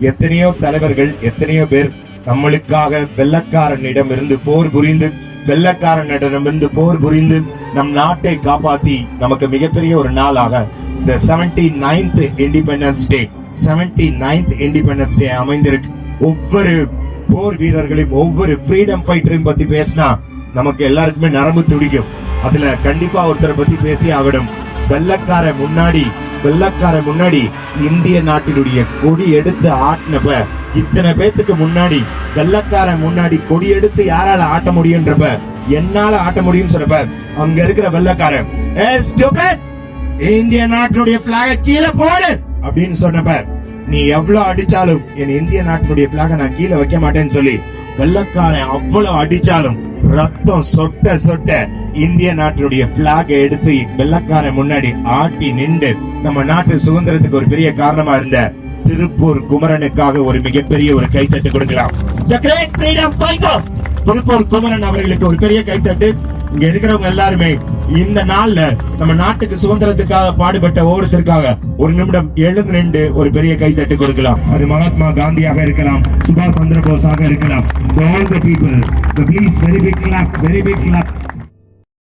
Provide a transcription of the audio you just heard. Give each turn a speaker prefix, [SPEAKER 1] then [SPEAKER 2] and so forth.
[SPEAKER 1] எத்தனையோ தலைவர்கள், எத்தனையோ பேர் நம்மளுக்காக வெள்ளக்காரனிடமிருந்து போர் புரிந்து நம் நாட்டை காப்பாத்தி நமக்கு மிகப்பெரிய ஒரு நாளாக இந்த 79th இண்டிபெண்டன்ஸ் டே அமைந்திருக்கு. ஒவ்வொரு போர் வீரர்களையும், ஒவ்வொரு ஃப்ரீடம் ஃபைட்டரையும் பத்தி பேசினா நமக்கு எல்லாருக்குமே நரம்பு துடிக்கும். அதுல கண்டிப்பா ஒருத்தரை பத்தி பேசி ஆகணும். வெள்ளக்கார முன்னாடி இந்திய நாட்டினுடைய கொடி எடுத்து ஆட்டினப்ப, இத்தனை பேத்துக்கு முன்னாடி வெள்ளக்கார முன்னாடி கொடி எடுத்து யாரால ஆட்ட முடியும்ன்றப்ப, என்னால ஆட்ட முடியும் சொன்னப்ப, அங்க இருக்கிற வெள்ளக்காரன் இந்திய நாட்டினுடைய பிளாக கீழே போடு அப்படின்னு சொன்னப்ப, நீ எவ்வளவு அடிச்சாலும் என் இந்திய நாட்டினுடைய பிளாக நான் கீழே வைக்க மாட்டேன்னு சொல்லி வெள்ளக்காரன் அவ்வளவு அடிச்சாலும் ரத்தம் சொட்ட இந்திய நாட்டினுடைய பிளாக் எடுத்து வெள்ளக்காரன் முன்னாடி ஆட்டி நின்று நம்ம நாட்டு சுதந்திரத்துக்கு ஒரு பெரிய காரணமா இருந்த திருப்பூர் குமரனுக்காக ஒரு மிகப்பெரிய ஒரு கைத்தட்டு கொடுக்கலாம். திருப்பூர் குமரன் அவர்களுக்கு ஒரு பெரிய கைத்தட்டு. இங்க இருக்கிறவங்க எல்லாருமே இந்த நாள்ல நம்ம நாட்டுக்கு சுதந்திரத்துக்காக பாடுபட்ட ஒவ்வொருத்தருக்காக ஒரு நிமிடம் எழுந்து நின்று ஒரு பெரிய கைத்தட்டு கொடுக்கலாம். அது மகாத்மா காந்தியாக இருக்கலாம், சுபாஷ் சந்திர போஸாக இருக்கலாம். All the people, please very big clap.